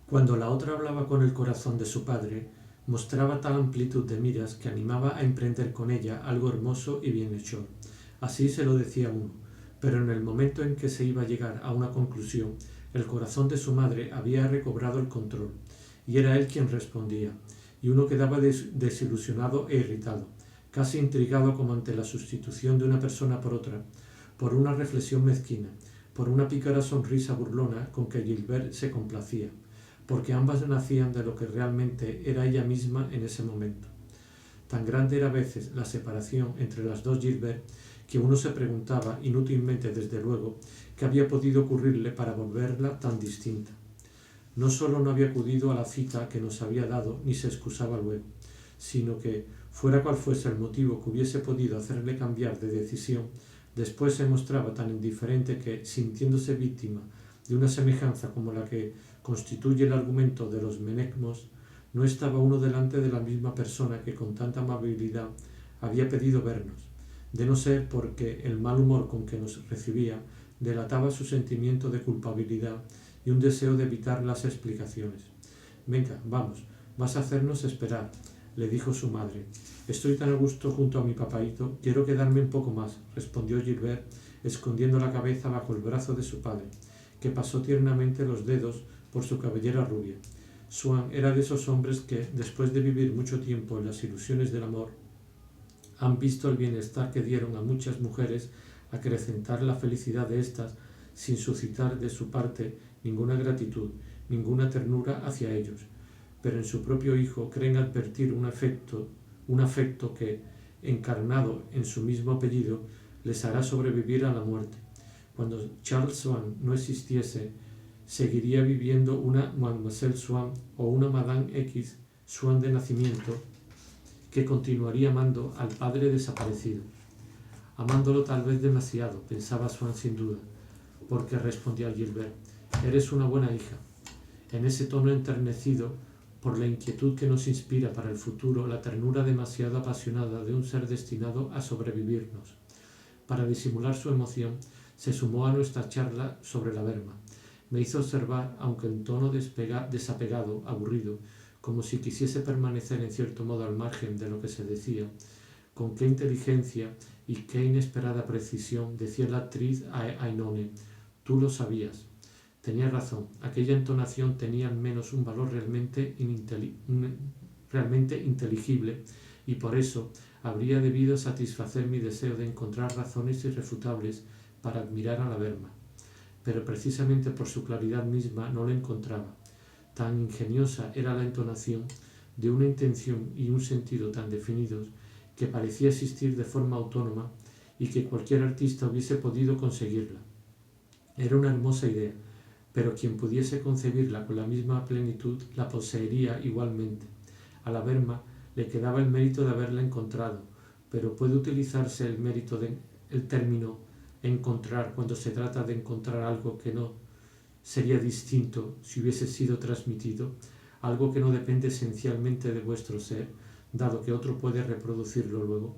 Cuando la otra hablaba con el corazón de su padre, mostraba tal amplitud de miras que animaba a emprender con ella algo hermoso y bienhechor. Así se lo decía uno, pero en el momento en que se iba a llegar a una conclusión, el corazón de su madre había recobrado el control, y era él quien respondía, y uno quedaba desilusionado e irritado, casi intrigado como ante la sustitución de una persona por otra, por una reflexión mezquina, por una pícara sonrisa burlona con que Gilbert se complacía, porque ambas nacían de lo que realmente era ella misma en ese momento. Tan grande era a veces la separación entre las dos Gilbert que uno se preguntaba, inútilmente desde luego, qué había podido ocurrirle para volverla tan distinta. No solo no había acudido a la cita que nos había dado ni se excusaba luego, sino que, fuera cual fuese el motivo que hubiese podido hacerle cambiar de decisión, después se mostraba tan indiferente que, sintiéndose víctima de una semejanza como la que constituye el argumento de los menecmos, no estaba uno delante de la misma persona que con tanta amabilidad había pedido vernos, de no ser porque el mal humor con que nos recibía delataba su sentimiento de culpabilidad y un deseo de evitar las explicaciones. Venga, vamos, vas a hacernos esperar, le dijo su madre. Estoy tan a gusto junto a mi papaíto, quiero quedarme un poco más, respondió Gilbert, escondiendo la cabeza bajo el brazo de su padre, que pasó tiernamente los dedos por su cabellera rubia. Swann era de esos hombres que, después de vivir mucho tiempo en las ilusiones del amor, han visto el bienestar que dieron a muchas mujeres acrecentar la felicidad de éstas sin suscitar de su parte ninguna gratitud, ninguna ternura hacia ellos, pero en su propio hijo creen advertir un afecto que, encarnado en su mismo apellido, les hará sobrevivir a la muerte. Cuando Charles Swann no existiese, seguiría viviendo una Mademoiselle Swann o una Madame X Swann de nacimiento, que continuaría amando al padre desaparecido. Amándolo tal vez demasiado, pensaba Swann sin duda, porque respondía Gilbert, eres una buena hija. En ese tono enternecido por la inquietud que nos inspira para el futuro, la ternura demasiado apasionada de un ser destinado a sobrevivirnos. Para disimular su emoción, se sumó a nuestra charla sobre la berma. Me hizo observar, aunque en tono desapegado, aburrido, como si quisiese permanecer en cierto modo al margen de lo que se decía, con qué inteligencia y qué inesperada precisión decía la actriz Ainone, tú lo sabías. Tenía razón, aquella entonación tenía al menos un valor realmente inteligible y por eso habría debido satisfacer mi deseo de encontrar razones irrefutables para admirar a la berma. Pero precisamente por su claridad misma no la encontraba. Tan ingeniosa era la entonación, de una intención y un sentido tan definidos, que parecía existir de forma autónoma y que cualquier artista hubiese podido conseguirla. Era una hermosa idea, pero quien pudiese concebirla con la misma plenitud la poseería igualmente. A la berma le quedaba el mérito de haberla encontrado, pero puede utilizarse el término encontrar cuando se trata de encontrar algo que no sería distinto si hubiese sido transmitido, algo que no depende esencialmente de vuestro ser, dado que otro puede reproducirlo luego.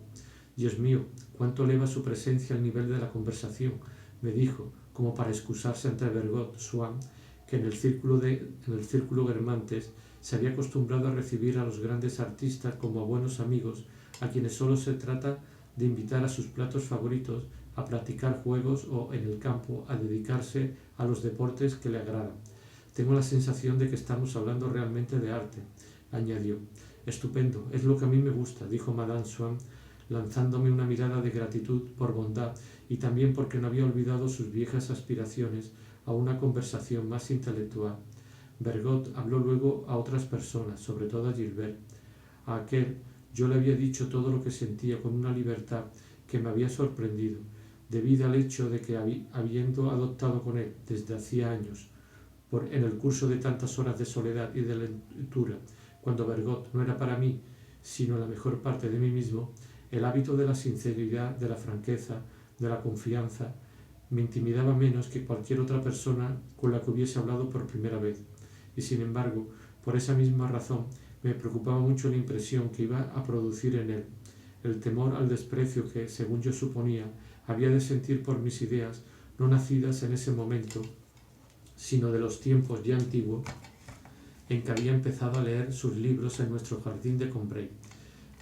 Dios mío, cuánto eleva su presencia al nivel de la conversación, me dijo, como para excusarse ante Bergot Swann, que en el círculo Guermantes se había acostumbrado a recibir a los grandes artistas como a buenos amigos, a quienes solo se trata de invitar a sus platos favoritos, a practicar juegos o, en el campo, a dedicarse a los deportes que le agradan. Tengo la sensación de que estamos hablando realmente de arte, añadió. Estupendo, es lo que a mí me gusta, dijo Madame Swann, lanzándome una mirada de gratitud por bondad y también porque no había olvidado sus viejas aspiraciones a una conversación más intelectual. Bergot habló luego a otras personas, sobre todo a Gilbert. A aquel yo le había dicho todo lo que sentía con una libertad que me había sorprendido, debido al hecho de que, habiendo adoptado con él desde hacía años, en el curso de tantas horas de soledad y de lectura, cuando Bergot no era para mí, sino la mejor parte de mí mismo, el hábito de la sinceridad, de la franqueza, de la confianza, me intimidaba menos que cualquier otra persona con la que hubiese hablado por primera vez. Y sin embargo, por esa misma razón, me preocupaba mucho la impresión que iba a producir en él, el temor al desprecio que, según yo suponía, había de sentir por mis ideas, no nacidas en ese momento, sino de los tiempos ya antiguos, en que había empezado a leer sus libros en nuestro jardín de Combray.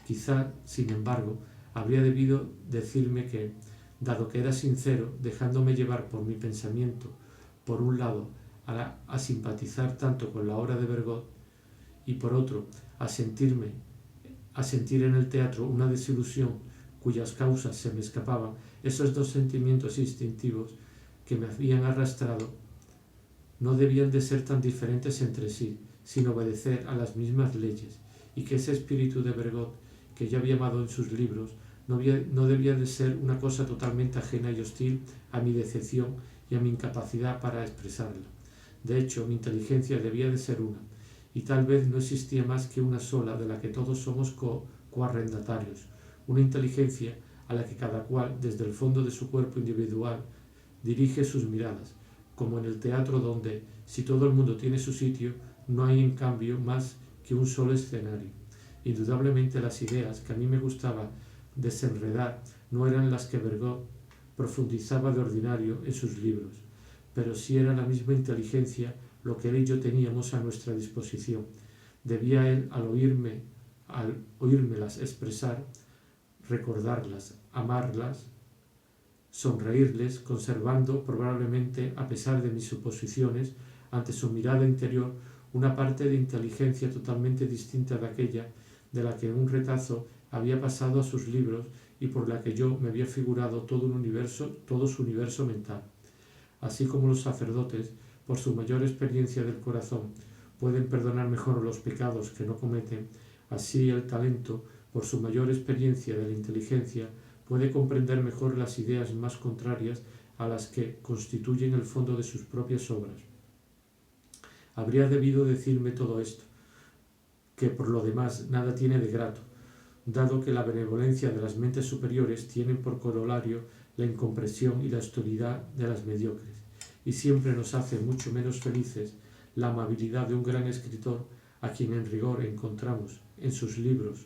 Quizá, sin embargo, habría debido decirme que, dado que era sincero, dejándome llevar por mi pensamiento, por un lado, a simpatizar tanto con la obra de Bergot, y por otro, a sentir en el teatro una desilusión cuyas causas se me escapaban, esos dos sentimientos instintivos que me habían arrastrado no debían de ser tan diferentes entre sí, sin obedecer a las mismas leyes, y que ese espíritu de Bergot, que yo había amado en sus libros, no debía de ser una cosa totalmente ajena y hostil a mi decepción y a mi incapacidad para expresarla. De hecho, mi inteligencia debía de ser una, y tal vez no existía más que una sola de la que todos somos coarrendatarios, una inteligencia a la que cada cual, desde el fondo de su cuerpo individual, dirige sus miradas, como en el teatro donde, si todo el mundo tiene su sitio, no hay en cambio más que un solo escenario. Indudablemente las ideas que a mí me gustaba desenredar no eran las que Bergot profundizaba de ordinario en sus libros, pero sí era la misma inteligencia lo que él y yo teníamos a nuestra disposición. Debía él, al oírmelas expresar, recordarlas, amarlas, sonreírles, conservando probablemente, a pesar de mis suposiciones, ante su mirada interior, una parte de inteligencia totalmente distinta de aquella de la que en un retazo había pasado a sus libros y por la que yo me había figurado todo su universo mental. Así como los sacerdotes, por su mayor experiencia del corazón, pueden perdonar mejor los pecados que no cometen, así el talento, por su mayor experiencia de la inteligencia, puede comprender mejor las ideas más contrarias a las que constituyen el fondo de sus propias obras. Habría debido decirme todo esto, que por lo demás nada tiene de grato, dado que la benevolencia de las mentes superiores tienen por corolario la incomprensión y la hostilidad de las mediocres, y siempre nos hace mucho menos felices la amabilidad de un gran escritor a quien en rigor encontramos en sus libros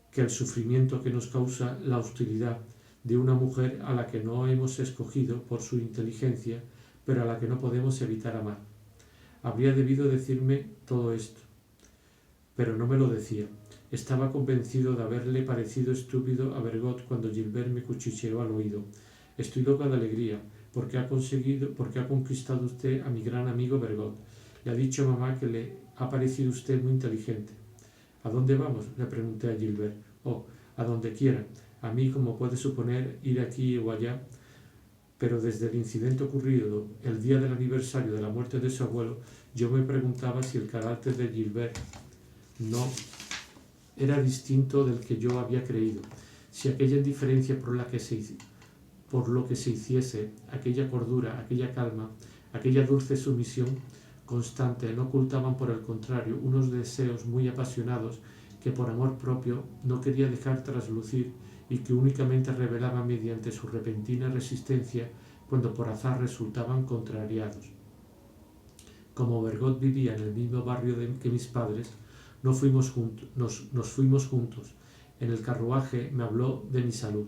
que el sufrimiento que nos causa la hostilidad de una mujer a la que no hemos escogido por su inteligencia, pero a la que no podemos evitar amar. Habría debido decirme todo esto, pero no me lo decía. Estaba convencido de haberle parecido estúpido a Bergot cuando Gilbert me cuchicheó al oído. Estoy loca de alegría, porque ha conquistado usted a mi gran amigo Bergot. Le ha dicho mamá que le ha parecido usted muy inteligente. ¿A dónde vamos?, le pregunté a Gilbert. Oh, a donde quiera. A mí, como puede suponer, ir aquí o allá. Pero desde el incidente ocurrido el día del aniversario de la muerte de su abuelo, yo me preguntaba si el carácter de Gilbert no era distinto del que yo había creído, si aquella indiferencia por lo que se hiciese, aquella cordura, aquella calma, aquella dulce sumisión constante no ocultaban por el contrario unos deseos muy apasionados que por amor propio no quería dejar traslucir y que únicamente revelaba mediante su repentina resistencia cuando por azar resultaban contrariados. Como Bergot vivía en el mismo barrio que mis padres, nos fuimos juntos. En el carruaje me habló de mi salud.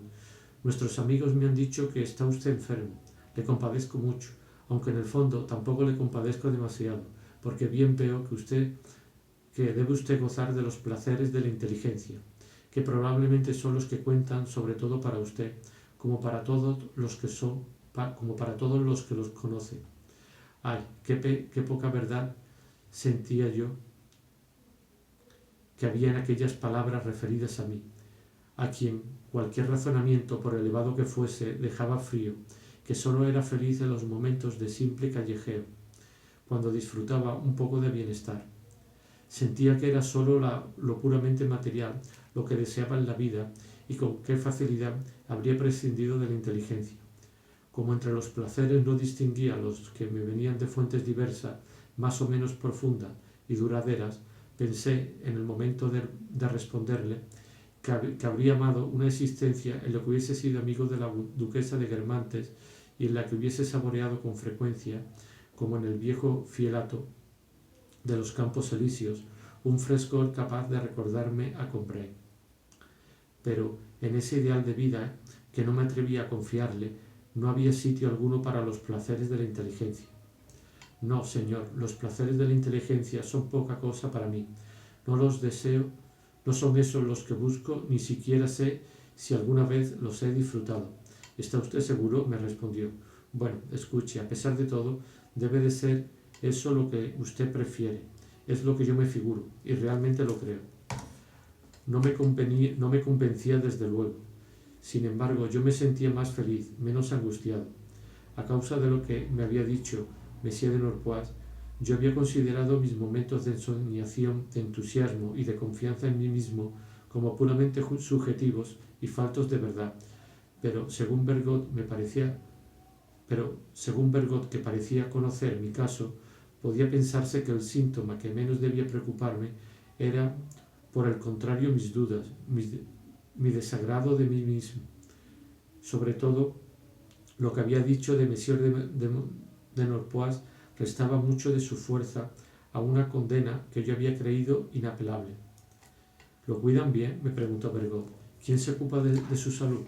Nuestros amigos me han dicho que está usted enfermo. Le compadezco mucho, aunque en el fondo tampoco le compadezco demasiado, porque bien veo que debe usted gozar de los placeres de la inteligencia, que probablemente son los que cuentan sobre todo para usted, como para todos los que los conocen. Ay, qué poca verdad sentía yo que había en aquellas palabras referidas a mí, a quien cualquier razonamiento, por elevado que fuese, dejaba frío, que sólo era feliz en los momentos de simple callejeo, cuando disfrutaba un poco de bienestar. Sentía que era sólo lo puramente material lo que deseaba en la vida y con qué facilidad habría prescindido de la inteligencia. Como entre los placeres no distinguía los que me venían de fuentes diversas, más o menos profundas y duraderas, pensé, en el momento de responderle, que habría amado una existencia en la que hubiese sido amigo de la duquesa de Guermantes y en la que hubiese saboreado con frecuencia, como en el viejo fielato de los Campos Elíseos, un frescor capaz de recordarme a Combray. Pero en ese ideal de vida que no me atrevía a confiarle, no había sitio alguno para los placeres de la inteligencia. No, señor, los placeres de la inteligencia son poca cosa para mí. No los deseo, no son esos los que busco, ni siquiera sé si alguna vez los he disfrutado. ¿Está usted seguro?, me respondió. Bueno, escuche, a pesar de todo, debe de ser eso lo que usted prefiere. Es lo que yo me figuro, y realmente lo creo. No me convencía desde luego. Sin embargo, yo me sentía más feliz, menos angustiado. A causa de lo que me había dicho Monsieur de Norpois, yo había considerado mis momentos de ensoñación, de entusiasmo y de confianza en mí mismo como puramente subjetivos y faltos de verdad. Pero según Bergot, que parecía conocer mi caso, podía pensarse que el síntoma que menos debía preocuparme era, por el contrario, mis dudas, mi desagrado de mí mismo. Sobre todo, lo que había dicho de Monsieur de Norpois restaba mucho de su fuerza a una condena que yo había creído inapelable. ¿Lo cuidan bien?, me preguntó Bergot. ¿Quién se ocupa de su salud?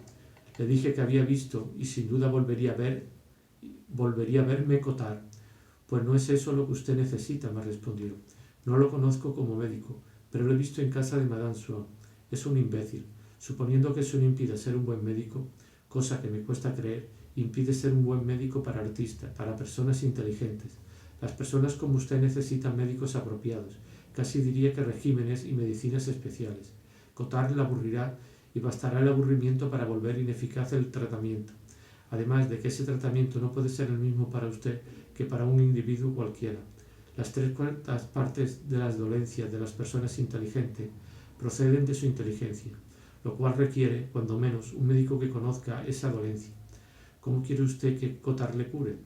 Le dije que había visto y sin duda volvería a verme Cottard. Pues no es eso lo que usted necesita, me respondió. No lo conozco como médico, pero lo he visto en casa de Madame Swann. Es un imbécil. Suponiendo que eso no impida ser un buen médico, cosa que me cuesta creer, impide ser un buen médico para artistas, para personas inteligentes. Las personas como usted necesitan médicos apropiados, casi diría que regímenes y medicinas especiales. Cottard le aburrirá y bastará el aburrimiento para volver ineficaz el tratamiento. Además de que ese tratamiento no puede ser el mismo para usted que para un individuo cualquiera. Las 3/4 partes de las dolencias de las personas inteligentes proceden de su inteligencia, lo cual requiere, cuando menos, un médico que conozca esa dolencia. ¿Cómo quiere usted que Cottard le cure?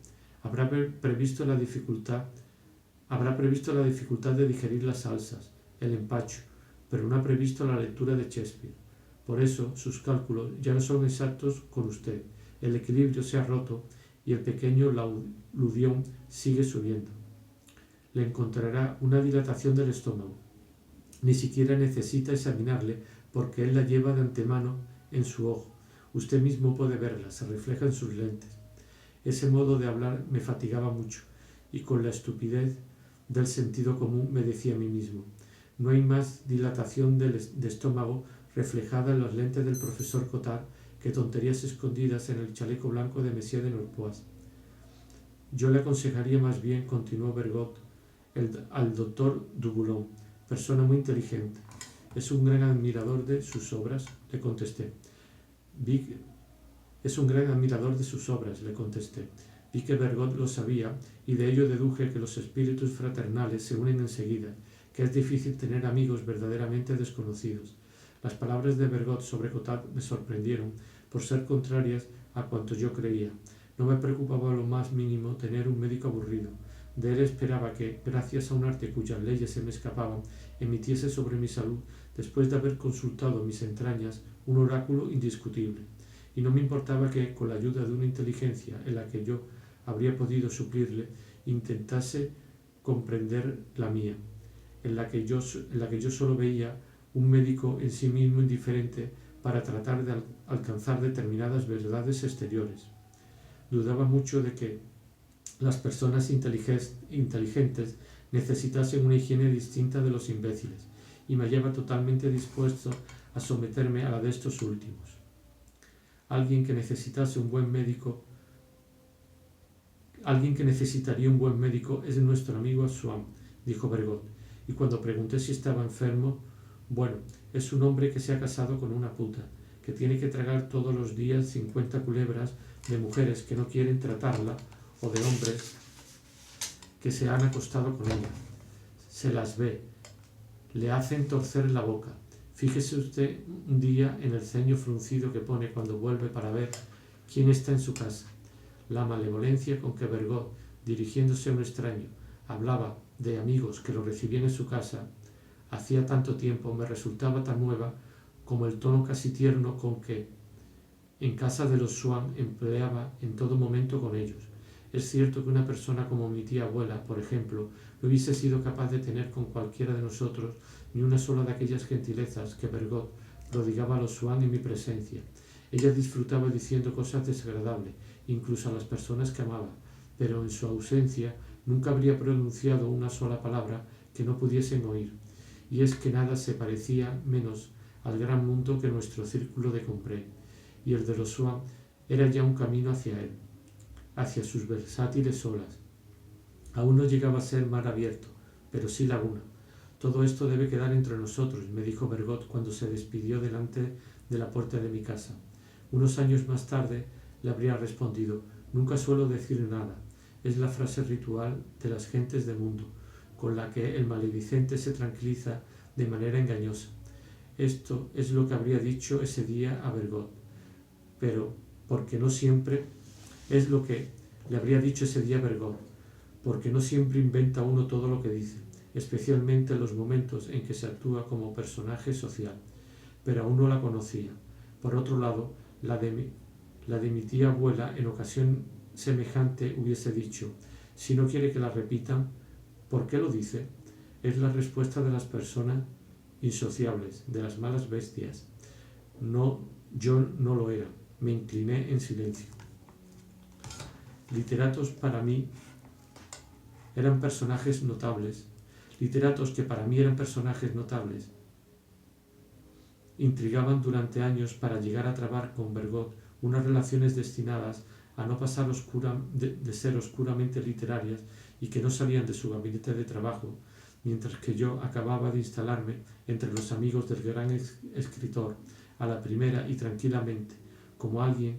Habrá previsto la dificultad de digerir las salsas, el empacho, pero no ha previsto la lectura de Shakespeare. Por eso sus cálculos ya no son exactos con usted. El equilibrio se ha roto y el pequeño Ludion sigue subiendo. Le encontrará una dilatación del estómago. Ni siquiera necesita examinarle porque él la lleva de antemano en su ojo. Usted mismo puede verla, se refleja en sus lentes. Ese modo de hablar me fatigaba mucho y con la estupidez del sentido común me decía a mí mismo: no hay más dilatación de estómago reflejada en las lentes del profesor Cottard que tonterías escondidas en el chaleco blanco de Monsieur de Norpois. Yo le aconsejaría más bien, continuó Bergot, al doctor Dubulon, persona muy inteligente. Es un gran admirador de sus obras, le contesté. Vi que Bergot lo sabía y de ello deduje que los espíritus fraternales se unen enseguida, que es difícil tener amigos verdaderamente desconocidos. Las palabras de Bergot sobre Cottard me sorprendieron por ser contrarias a cuanto yo creía. No me preocupaba lo más mínimo tener un médico aburrido. De él esperaba que, gracias a un arte cuyas leyes se me escapaban, emitiese sobre mi salud, después de haber consultado mis entrañas, un oráculo indiscutible. Y no me importaba que, con la ayuda de una inteligencia en la que yo habría podido suplirle, intentase comprender la mía, en la que yo solo veía un médico en sí mismo indiferente para tratar de alcanzar determinadas verdades exteriores. Dudaba mucho de que las personas inteligentes necesitasen una higiene distinta de los imbéciles, y me hallaba totalmente dispuesto a someterme a la de estos últimos. Alguien que necesitaría un buen médico es nuestro amigo Swann, dijo Bergot, y cuando pregunté si estaba enfermo, bueno, es un hombre que se ha casado con una puta, que tiene que tragar todos los días 50 culebras de mujeres que no quieren tratarla o de hombres que se han acostado con ella. Se las ve, le hacen torcer la boca. Fíjese usted un día en el ceño fruncido que pone cuando vuelve para ver quién está en su casa. La malevolencia con que Bergot, dirigiéndose a un extraño, hablaba de amigos que lo recibían en su casa, hacía tanto tiempo me resultaba tan nueva como el tono casi tierno con que, en casa de los Swann, empleaba en todo momento con ellos. Es cierto que una persona como mi tía abuela, por ejemplo, no hubiese sido capaz de tener con cualquiera de nosotros ni una sola de aquellas gentilezas que Bergot prodigaba a los Swann en mi presencia. Ella disfrutaba diciendo cosas desagradables, incluso a las personas que amaba, pero en su ausencia nunca habría pronunciado una sola palabra que no pudiesen oír. Y es que nada se parecía menos al gran mundo que nuestro círculo de Combray, y el de los Swann era ya un camino hacia él, hacia sus versátiles olas. Aún no llegaba a ser mar abierto, pero sí laguna. Todo esto debe quedar entre nosotros, me dijo Bergot cuando se despidió delante de la puerta de mi casa. Unos años más tarde le habría respondido: nunca suelo decir nada. Es la frase ritual de las gentes de mundo, con la que el maledicente se tranquiliza de manera engañosa. Esto es lo que habría dicho ese día a Bergot, pero porque no siempre es lo que le habría dicho ese día a Bergot, porque no siempre inventa uno todo lo que dice, especialmente en los momentos en que se actúa como personaje social. Pero aún no la conocía. Por otro lado, la de mi tía abuela en ocasión semejante hubiese dicho: si no quiere que la repitan, ¿por qué lo dice? Es la respuesta de las personas insociables, de las malas bestias. No, yo no lo era. Me incliné en silencio. Literatos para mí eran personajes notables. Literatos que para mí eran personajes notables intrigaban durante años para llegar a trabar con Bergot unas relaciones destinadas a no pasar de ser oscuramente literarias y que no salían de su gabinete de trabajo, mientras que yo acababa de instalarme entre los amigos del gran escritor a la primera y tranquilamente, como alguien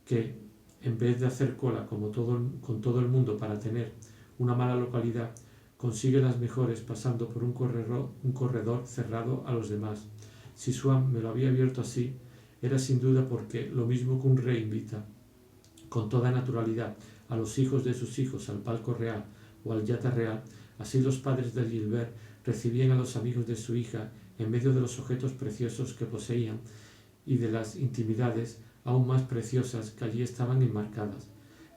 que, en vez de hacer cola con todo el mundo para tener una mala localidad, consigue las mejores pasando por un corredor cerrado a los demás. Si Swann me lo había abierto así, era sin duda porque, lo mismo que un rey invita con toda naturalidad a los hijos de sus hijos al palco real o al yate real, así los padres de Gilbert recibían a los amigos de su hija en medio de los objetos preciosos que poseían y de las intimidades aún más preciosas que allí estaban enmarcadas.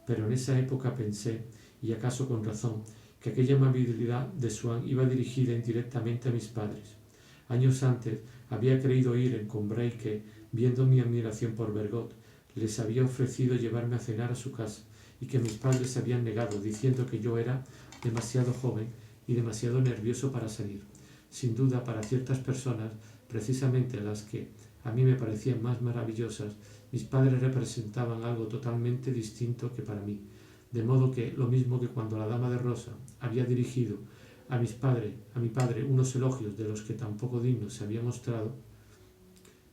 Pero en esa época pensé, y acaso con razón, que aquella amabilidad de Swann iba dirigida indirectamente a mis padres. Años antes había creído oír en Combray que, viendo mi admiración por Bergot, les había ofrecido llevarme a cenar a su casa y que mis padres se habían negado, diciendo que yo era demasiado joven y demasiado nervioso para salir. Sin duda, para ciertas personas, precisamente las que a mí me parecían más maravillosas, mis padres representaban algo totalmente distinto que para mí, de modo que, lo mismo que cuando la dama de rosa había dirigido a mi padre unos elogios de los que tan poco digno se había mostrado,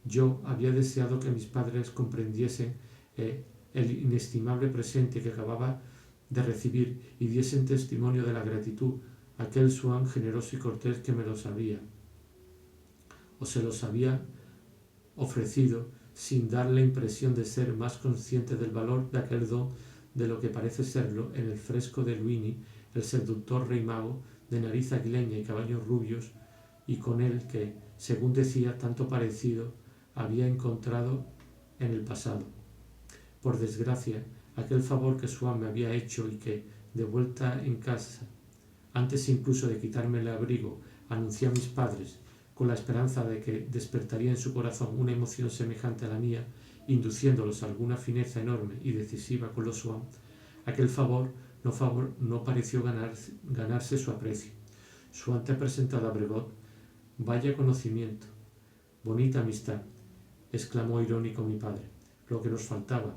yo había deseado que mis padres comprendiesen el inestimable presente que acababa de recibir y diesen testimonio de la gratitud a aquel Swann generoso y cortés que me los había o se los había ofrecido sin dar la impresión de ser más consciente del valor de aquel don de lo que parece serlo en el fresco de Luini, el seductor rey mago de nariz aguileña y caballos rubios, y con él que, según decía, tanto parecido había encontrado en el pasado. Por desgracia, aquel favor que Swann me había hecho y que, de vuelta en casa, antes incluso de quitarme el abrigo, anuncié a mis padres, con la esperanza de que despertaría en su corazón una emoción semejante a la mía, induciéndolos a alguna fineza enorme y decisiva con los Swann, aquel favor no pareció ganarse su aprecio. Swann te ha presentado a Bergot. Vaya conocimiento, bonita amistad, exclamó irónico mi padre, lo que nos faltaba.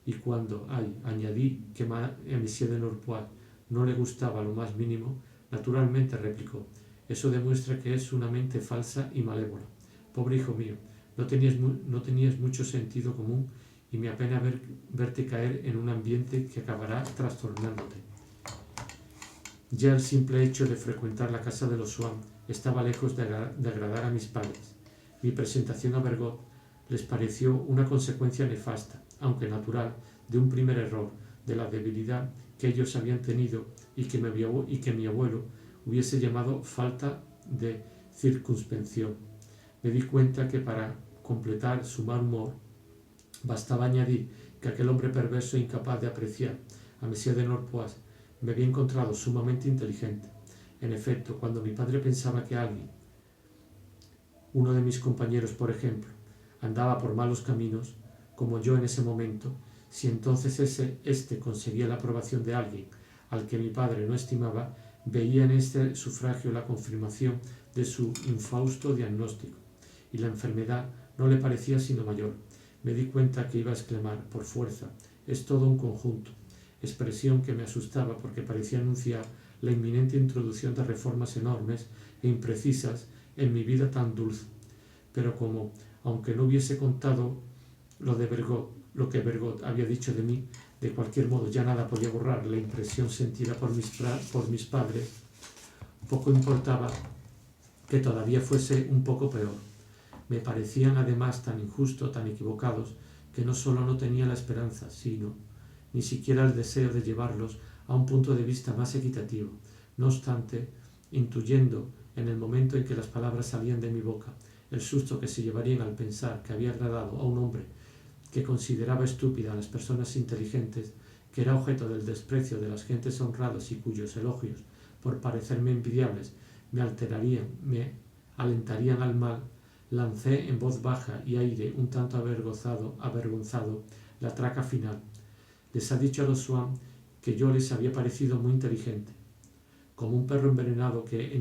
Y cuando añadí que a Monsieur de Norpois no le gustaba lo más mínimo, naturalmente replicó: eso demuestra que es una mente falsa y malévola. Pobre hijo mío, no tenías mucho sentido común y me apena verte caer en un ambiente que acabará trastornándote. Ya el simple hecho de frecuentar la casa de los Swann estaba lejos de agradar a mis padres. Mi presentación a Bergot les pareció una consecuencia nefasta, aunque natural, de un primer error, de la debilidad que ellos habían tenido y que mi abuelo hubiese llamado falta de circunspección. Me di cuenta que para completar su mal humor bastaba añadir que aquel hombre perverso e incapaz de apreciar a Monsieur de Norpois me había encontrado sumamente inteligente. En efecto, cuando mi padre pensaba que alguien, uno de mis compañeros por ejemplo, andaba por malos caminos, como yo en ese momento, si entonces éste conseguía la aprobación de alguien al que mi padre no estimaba, veía en este sufragio la confirmación de su infausto diagnóstico, y la enfermedad no le parecía sino mayor. Me di cuenta que iba a exclamar, por fuerza, es todo un conjunto, expresión que me asustaba porque parecía anunciar la inminente introducción de reformas enormes e imprecisas en mi vida tan dulce. Pero como, aunque no hubiese contado lo que Bergot había dicho de mí, de cualquier modo ya nada podía borrar la impresión sentida por mis padres, poco importaba que todavía fuese un poco peor. Me parecían además tan injustos, tan equivocados, que no solo no tenía la esperanza, sino ni siquiera el deseo de llevarlos a un punto de vista más equitativo. No obstante, intuyendo en el momento en que las palabras salían de mi boca el susto que se llevarían al pensar que había agradado a un hombre que consideraba estúpida a las personas inteligentes, que era objeto del desprecio de las gentes honradas y cuyos elogios, por parecerme envidiables, me alentarían al mal, lancé en voz baja y aire un tanto avergonzado la traca final. Les ha dicho a los Swan que yo les había parecido muy inteligente, como un perro envenenado que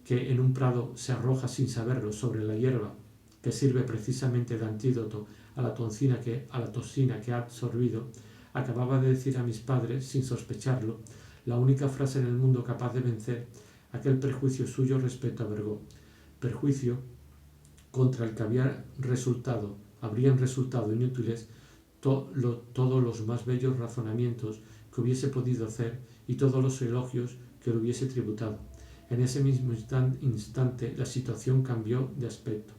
en un prado se arroja sin saberlo sobre la hierba que sirve precisamente de antídoto a la toxina que ha absorbido. Acababa de decir a mis padres, sin sospecharlo, la única frase en el mundo capaz de vencer aquel prejuicio suyo respecto a Bergot, perjuicio contra el que habrían resultado inútiles todos los más bellos razonamientos que hubiese podido hacer y todos los elogios que le hubiese tributado. En ese mismo instante la situación cambió de aspecto.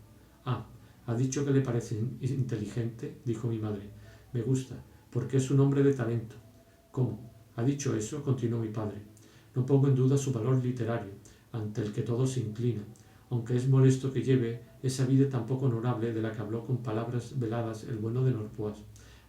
¿Ha dicho que le parece inteligente?, dijo mi madre. Me gusta, porque es un hombre de talento. ¿Cómo? ¿Ha dicho eso?, continuó mi padre. No pongo en duda su valor literario, ante el que todo se inclina, aunque es molesto que lleve esa vida tan poco honorable de la que habló con palabras veladas el bueno de Norpois.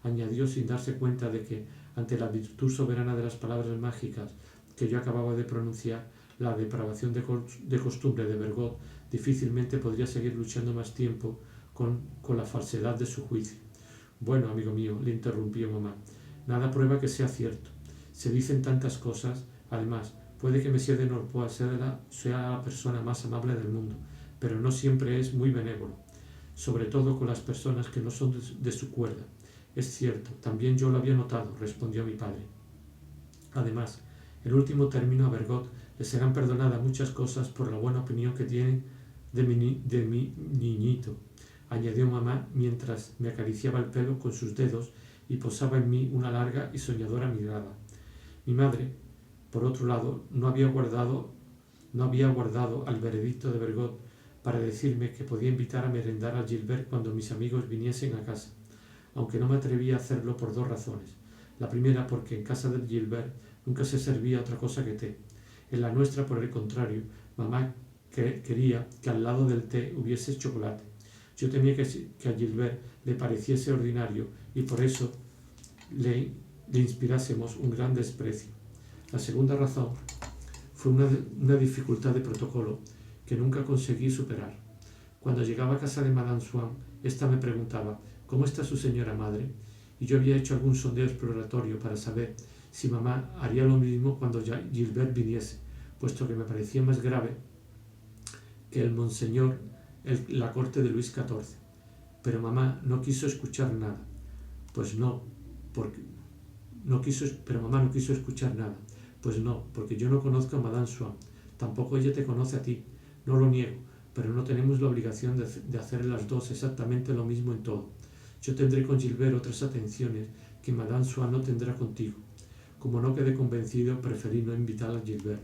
Añadió sin darse cuenta de que, ante la virtud soberana de las palabras mágicas que yo acababa de pronunciar, la depravación de costumbre de Bergot difícilmente podría seguir luchando más tiempo con la falsedad de su juicio. Bueno, amigo mío, le interrumpió mamá, nada prueba que sea cierto. Se dicen tantas cosas. Además, puede que Monsieur de Norpois sea la persona más amable del mundo, pero no siempre es muy benévolo, sobre todo con las personas que no son de su cuerda. Es cierto, también yo lo había notado, respondió mi padre. Además, en último término, a Bergot le serán perdonadas muchas cosas por la buena opinión que tiene de mi niñito, añadió mamá mientras me acariciaba el pelo con sus dedos y posaba en mí una larga y soñadora mirada. Mi madre, por otro lado, no había guardado al veredicto de Bergot para decirme que podía invitar a merendar a Gilbert cuando mis amigos viniesen a casa, aunque no me atrevía a hacerlo por dos razones. La primera, porque en casa de Gilbert nunca se servía otra cosa que té. En la nuestra, por el contrario, mamá quería que al lado del té hubiese chocolate. Yo temía que a Gilbert le pareciese ordinario y por eso le inspirásemos un gran desprecio. La segunda razón fue una dificultad de protocolo que nunca conseguí superar. Cuando llegaba a casa de Madame Swann, ésta me preguntaba ¿cómo está su señora madre? Y yo había hecho algún sondeo exploratorio para saber si mamá haría lo mismo cuando Gilbert viniese, puesto que me parecía más grave que el monseñor la corte de Luis XIV. Pero mamá no quiso escuchar nada. Pero mamá no quiso escuchar nada. Pues no, porque yo no conozco a Madame Swann. Tampoco ella te conoce a ti. No lo niego, pero no tenemos la obligación de hacer las dos exactamente lo mismo en todo. Yo tendré con Gilbert otras atenciones que Madame Swann no tendrá contigo. Como no quedé convencido, preferí no invitar a Gilbert.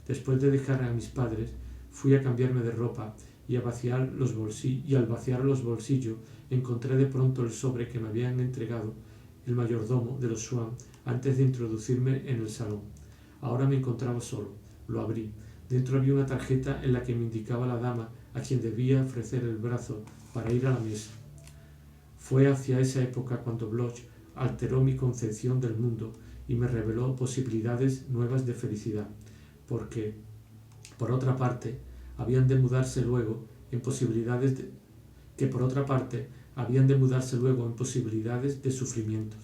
Después de dejar a mis padres, fui a cambiarme de ropa y al vaciar los bolsillos encontré de pronto el sobre que me habían entregado el mayordomo de los Swann antes de introducirme en el salón. Ahora me encontraba solo. Lo abrí. Dentro había una tarjeta en la que me indicaba la dama a quien debía ofrecer el brazo para ir a la mesa. Fue hacia esa época cuando Bloch alteró mi concepción del mundo y me reveló posibilidades nuevas de felicidad, porque, por otra parte, habían de mudarse luego en posibilidades de sufrimientos.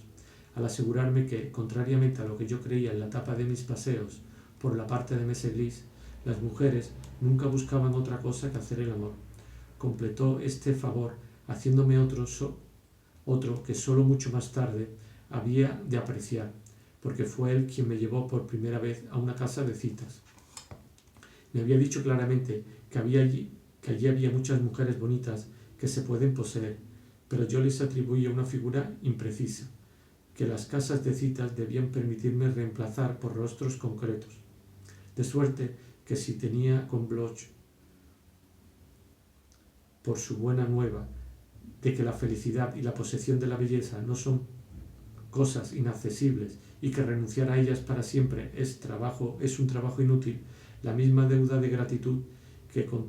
al asegurarme que, contrariamente a lo que yo creía en la etapa de mis paseos por la parte de Meseglis, las mujeres nunca buscaban otra cosa que hacer el amor. Completó este favor haciéndome otro que solo mucho más tarde había de apreciar, porque fue él quien me llevó por primera vez a una casa de citas. Me había dicho claramente que allí había muchas mujeres bonitas que se pueden poseer, pero yo les atribuía una figura imprecisa, que las casas de citas debían permitirme reemplazar por rostros concretos. De suerte que si tenía con Bloch por su buena nueva de que la felicidad y la posesión de la belleza no son cosas inaccesibles y que renunciar a ellas para siempre es un trabajo inútil, la misma deuda de gratitud que con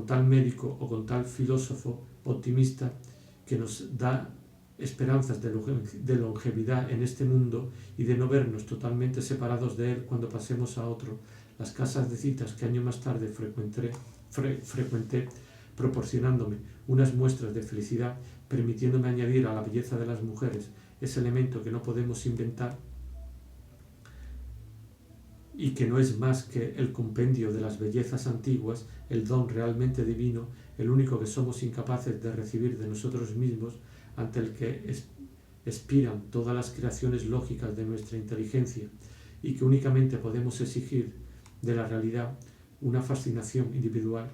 tal médico o con tal filósofo optimista que nos da esperanzas de longevidad en este mundo y de no vernos totalmente separados de él cuando pasemos a otro, las casas de citas que años más tarde frecuenté proporcionándome unas muestras de felicidad, permitiéndome añadir a la belleza de las mujeres ese elemento que no podemos inventar y que no es más que el compendio de las bellezas antiguas, el don realmente divino, el único que somos incapaces de recibir de nosotros mismos, ante el que expiran todas las creaciones lógicas de nuestra inteligencia y que únicamente podemos exigir de la realidad una fascinación individual,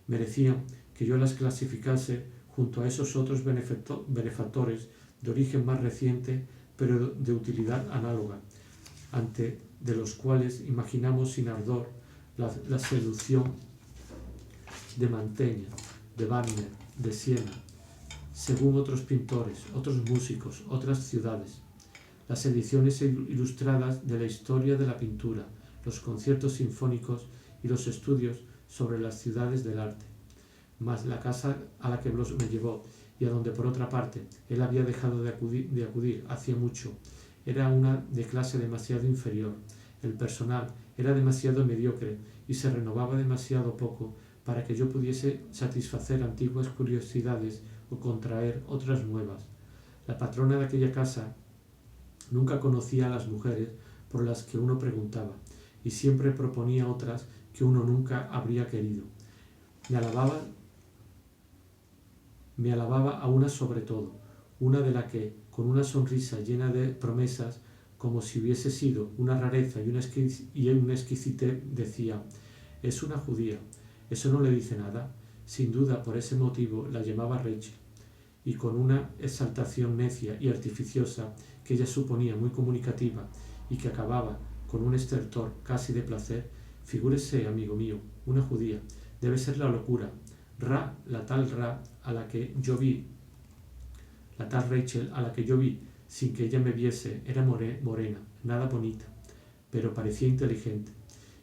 merecían que yo las clasificase junto a esos otros benefactores de origen más reciente, pero de utilidad análoga, ante de los cuales imaginamos sin ardor la seducción de Mantegna, de Wagner, de Siena, según otros pintores, otros músicos, otras ciudades, las ediciones ilustradas de la historia de la pintura, los conciertos sinfónicos y los estudios sobre las ciudades del arte, mas la casa a la que Bloch me llevó y a donde por otra parte él había dejado de acudir hacía mucho, era una de clase demasiado inferior. El personal era demasiado mediocre y se renovaba demasiado poco para que yo pudiese satisfacer antiguas curiosidades o contraer otras nuevas. La patrona de aquella casa nunca conocía a las mujeres por las que uno preguntaba y siempre proponía otras que uno nunca habría querido. Me alababa a una sobre todo, una de la que, con una sonrisa llena de promesas, como si hubiese sido una rareza y una exquisitez, decía: «Es una judía, eso no le dice nada». Sin duda, por ese motivo la llamaba Rachel, y con una exaltación necia y artificiosa que ella suponía muy comunicativa y que acababa con un estertor casi de placer. Figúrese, amigo mío, una judía, debe ser la locura. La tal Rachel a la que yo vi sin que ella me viese era morena, nada bonita, pero parecía inteligente,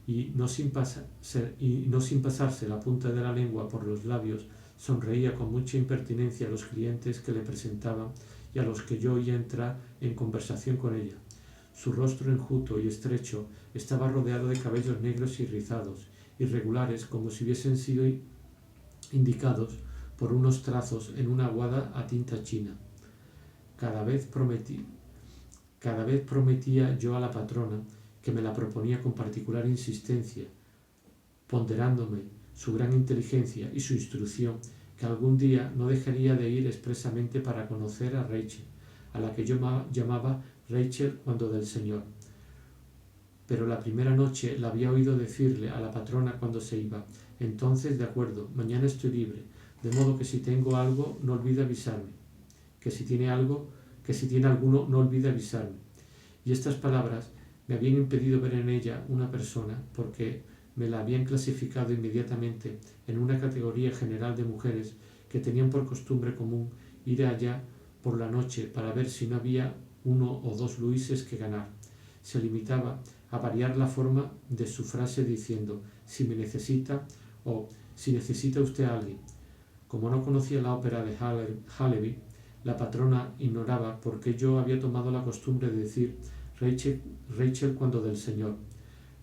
y no sin pasarse la punta de la lengua por los labios, sonreía con mucha impertinencia a los clientes que le presentaban y a los que yo oía entrar en conversación con ella. Su rostro enjuto y estrecho estaba rodeado de cabellos negros y rizados, irregulares como si hubiesen sido indicados por unos trazos en una aguada a tinta china. Cada vez prometía yo a la patrona, que me la proponía con particular insistencia, ponderándome su gran inteligencia y su instrucción, que algún día no dejaría de ir expresamente para conocer a Rachel, a la que yo llamaba Rachel cuando del Señor. Pero la primera noche la había oído decirle a la patrona cuando se iba: «Entonces, de acuerdo, mañana estoy libre, de modo que si tengo algo no olvide avisarme, que si tiene alguno no olvide avisarme». Y estas palabras me habían impedido ver en ella una persona, porque me la habían clasificado inmediatamente en una categoría general de mujeres que tenían por costumbre común ir allá por la noche para ver si no había 1 o 2 luises que ganar. Se limitaba a variar la forma de su frase diciendo: «si me necesita» o «si necesita usted a alguien». Como no conocía la ópera de Haleby, la patrona ignoraba por qué yo había tomado la costumbre de decir Rachel cuando del Señor,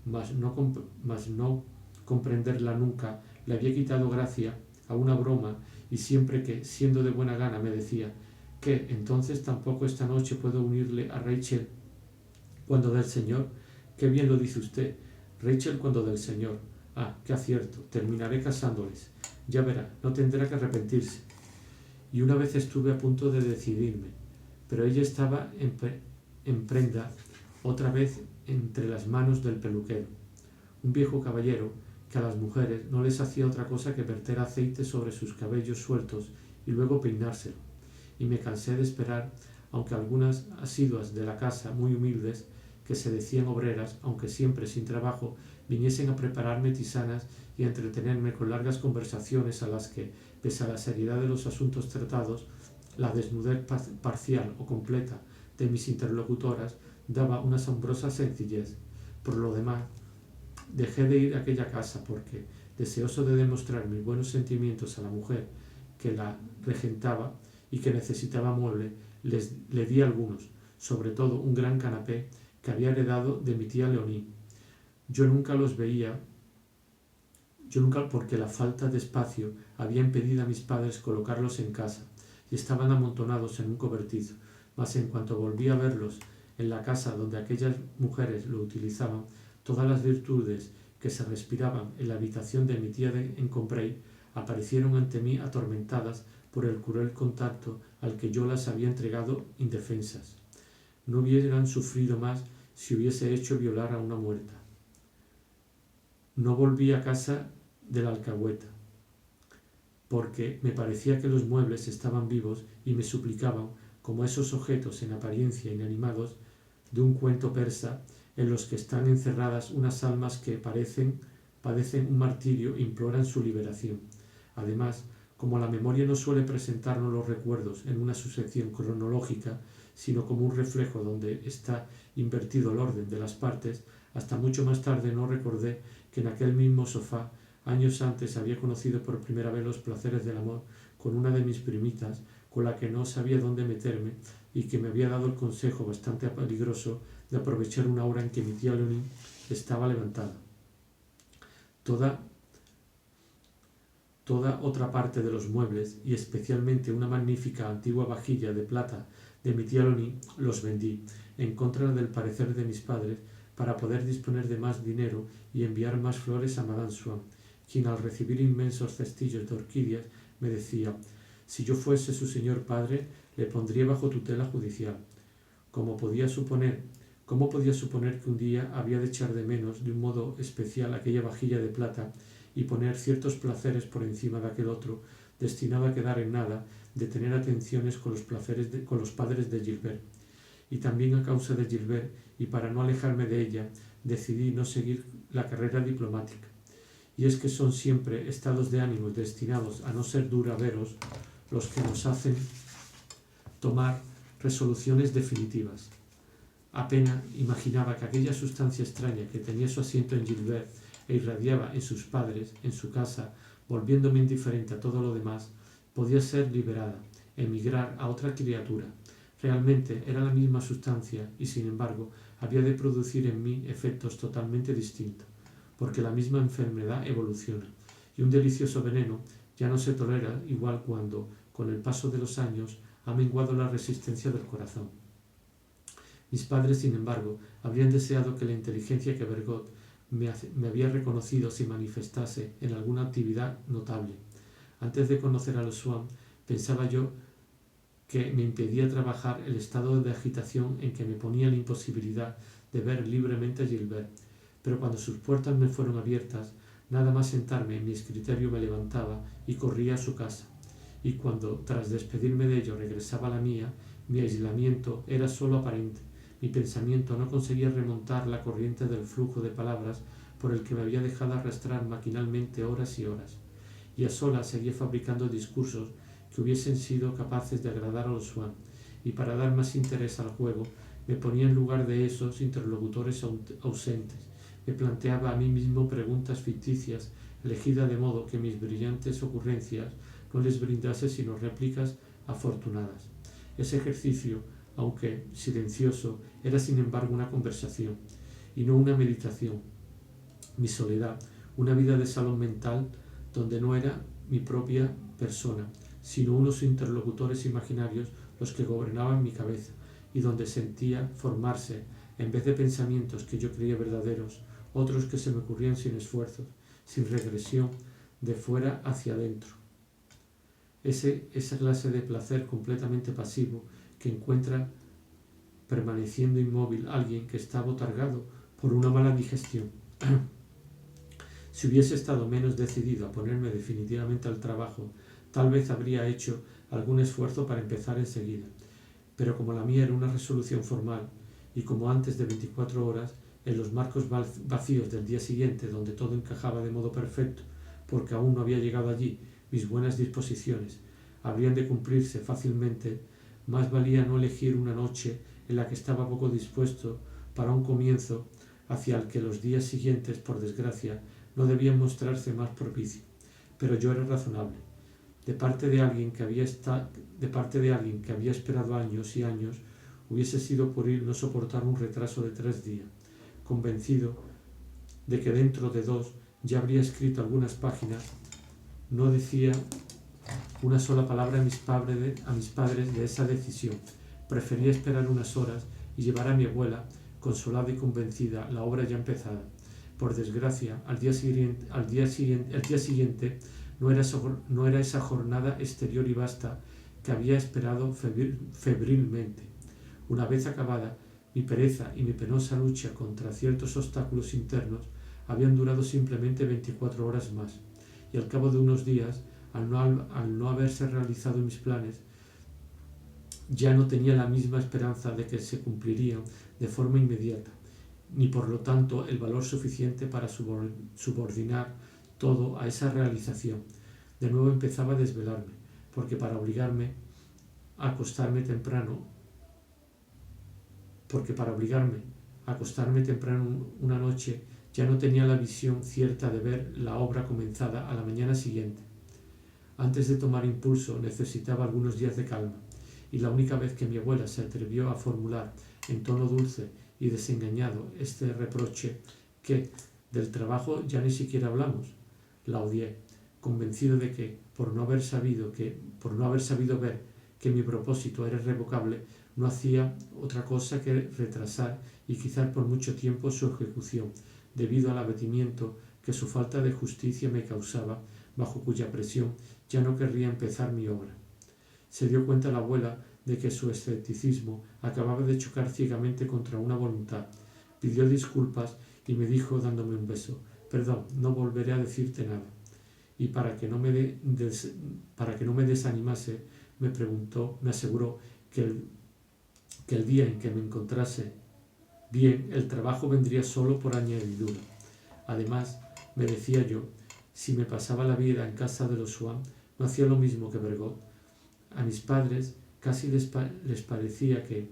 mas no comprenderla nunca le había quitado gracia a una broma, y siempre que, siendo de buena gana, me decía: ¿Qué? Entonces tampoco esta noche puedo unirle a Rachel cuando del Señor. Qué bien lo dice usted. Rachel cuando del Señor. Ah, qué acierto. Terminaré casándoles. Ya verá, no tendrá que arrepentirse. Y una vez estuve a punto de decidirme, pero ella estaba en prenda otra vez entre las manos del peluquero, un viejo caballero que a las mujeres no les hacía otra cosa que verter aceite sobre sus cabellos sueltos y luego peinárselo. Y me cansé de esperar, aunque algunas asiduas de la casa, muy humildes, que se decían obreras, aunque siempre sin trabajo, viniesen a prepararme tisanas y a entretenerme con largas conversaciones a las que, pese a la seriedad de los asuntos tratados, la desnudez parcial o completa de mis interlocutoras daba una asombrosa sencillez. Por lo demás, dejé de ir a aquella casa porque, deseoso de demostrar mis buenos sentimientos a la mujer que la regentaba y que necesitaba mueble, le di algunos, sobre todo un gran canapé que había heredado de mi tía Leonie. Yo nunca porque la falta de espacio había impedido a mis padres colocarlos en casa y estaban amontonados en un cobertizo, mas en cuanto volví a verlos en la casa donde aquellas mujeres lo utilizaban, todas las virtudes que se respiraban en la habitación de mi tía en Combray aparecieron ante mí atormentadas por el cruel contacto al que yo las había entregado indefensas. No hubieran sufrido más si hubiese hecho violar a una muerta. No volví a casa de la alcahueta, porque me parecía que los muebles estaban vivos y me suplicaban, como esos objetos en apariencia inanimados de un cuento persa, en los que están encerradas unas almas que padecen un martirio e imploran su liberación. Además, como la memoria no suele presentarnos los recuerdos en una sucesión cronológica, sino como un reflejo donde está invertido el orden de las partes, hasta mucho más tarde no recordé que en aquel mismo sofá, años antes, había conocido por primera vez los placeres del amor con una de mis primitas, con la que no sabía dónde meterme y que me había dado el consejo bastante peligroso de aprovechar una hora en que mi tía Leonie estaba levantada. Toda otra parte de los muebles, y especialmente una magnífica antigua vajilla de plata de mi tía Leonie, los vendí, en contra del parecer de mis padres, para poder disponer de más dinero y enviar más flores a Madame Swann, quien al recibir inmensos cestillos de orquídeas me decía: si yo fuese su señor padre, le pondría bajo tutela judicial. ¿Cómo podía suponer que un día había de echar de menos de un modo especial aquella vajilla de plata y poner ciertos placeres por encima de aquel otro, destinado a quedar en nada de tener atenciones con los padres de Gilbert? Y también a causa de Gilbert, y para no alejarme de ella, decidí no seguir la carrera diplomática. Y es que son siempre estados de ánimo destinados a no ser duraderos los que nos hacen tomar resoluciones definitivas. Apenas imaginaba que aquella sustancia extraña que tenía su asiento en Gilbert e irradiaba en sus padres, en su casa, volviéndome indiferente a todo lo demás, podía ser liberada, emigrar a otra criatura. Realmente era la misma sustancia y, sin embargo, había de producir en mí efectos totalmente distintos, porque la misma enfermedad evoluciona, y un delicioso veneno ya no se tolera igual cuando, con el paso de los años, ha menguado la resistencia del corazón. Mis padres, sin embargo, habrían deseado que la inteligencia que Bergot me había reconocido se manifestase en alguna actividad notable. Antes de conocer a los Swann, pensaba yo que me impedía trabajar el estado de agitación en que me ponía la imposibilidad de ver libremente a Gilbert, pero cuando sus puertas me fueron abiertas, nada más sentarme en mi escritorio me levantaba y corría a su casa, y cuando, tras despedirme de ello, regresaba a la mía, mi aislamiento era sólo aparente. Mi pensamiento no conseguía remontar la corriente del flujo de palabras por el que me había dejado arrastrar maquinalmente horas y horas, y a solas seguía fabricando discursos que hubiesen sido capaces de agradar a los Swann, y para dar más interés al juego me ponía en lugar de esos interlocutores ausentes. Me planteaba a mí mismo preguntas ficticias, elegidas de modo que mis brillantes ocurrencias no les brindase sino réplicas afortunadas. Ese ejercicio, aunque silencioso, era sin embargo una conversación, y no una meditación. Mi soledad, una vida de salón mental, donde no era mi propia persona, sino unos interlocutores imaginarios, los que gobernaban mi cabeza, y donde sentía formarse, en vez de pensamientos que yo creía verdaderos, otros que se me ocurrían sin esfuerzos, sin regresión, de fuera hacia adentro. Esa clase de placer completamente pasivo que encuentra permaneciendo inmóvil alguien que está abotargado por una mala digestión. Si hubiese estado menos decidido a ponerme definitivamente al trabajo, tal vez habría hecho algún esfuerzo para empezar enseguida. Pero como la mía era una resolución formal, y como antes de 24 horas, en los marcos vacíos del día siguiente, donde todo encajaba de modo perfecto, porque aún no había llegado allí mis buenas disposiciones, habrían de cumplirse fácilmente, más valía no elegir una noche en la que estaba poco dispuesto para un comienzo hacia el que los días siguientes, por desgracia, no debían mostrarse más propicios. Pero yo era razonable. De parte de alguien que había esperado años y años, hubiese sido pueril no soportar un retraso de 3 días, convencido de que dentro de 2 ya habría escrito algunas páginas. No decía una sola palabra a mis padres de esa decisión. Prefería esperar unas horas y llevar a mi abuela, consolada y convencida, la obra ya empezada. Por desgracia, el día siguiente no era esa jornada exterior y vasta que había esperado febrilmente. Una vez acabada, mi pereza y mi penosa lucha contra ciertos obstáculos internos habían durado simplemente 24 horas más, y al cabo de unos días, al no haberse realizado mis planes, ya no tenía la misma esperanza de que se cumplirían de forma inmediata, ni por lo tanto el valor suficiente para subordinar todo a esa realización. De nuevo empezaba a desvelarme, porque para obligarme a acostarme temprano una noche, ya no tenía la visión cierta de ver la obra comenzada a la mañana siguiente. Antes de tomar impulso necesitaba algunos días de calma, y la única vez que mi abuela se atrevió a formular en tono dulce y desengañado este reproche, que del trabajo ya ni siquiera hablamos, la odié, convencido de que, por no haber sabido ver que mi propósito era irrevocable, no hacía otra cosa que retrasar y quizás por mucho tiempo su ejecución, debido al abatimiento que su falta de justicia me causaba, bajo cuya presión ya no querría empezar mi obra. Se dio cuenta la abuela de que su escepticismo acababa de chocar ciegamente contra una voluntad. Pidió disculpas y me dijo, dándome un beso: «Perdón, no volveré a decirte nada». Y para que no me desanimase, me aseguró que el día en que me encontrase bien, el trabajo vendría solo por añadidura. Además, me decía yo, si me pasaba la vida en casa de los Swann, no hacía lo mismo que Bergot. A mis padres casi les parecía que,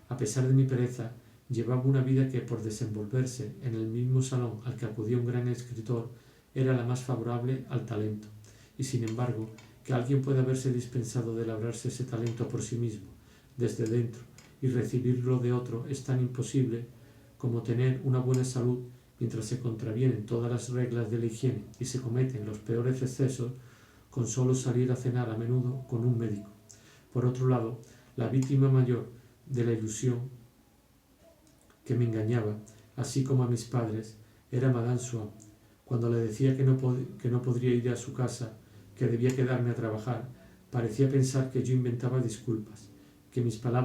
a pesar de mi pereza, llevaba una vida que, por desenvolverse en el mismo salón al que acudía un gran escritor, era la más favorable al talento. Y sin embargo, que alguien pueda haberse dispensado de labrarse ese talento por sí mismo, desde dentro, y recibirlo de otro, es tan imposible como tener una buena salud mientras se contravienen todas las reglas de la higiene y se cometen los peores excesos, con solo salir a cenar a menudo con un médico. Por otro lado, la víctima mayor de la ilusión que me engañaba, así como a mis padres, era Madame Swann. Cuando le decía que no podría ir a su casa, que debía quedarme a trabajar, parecía pensar que yo inventaba disculpas, que mis palabras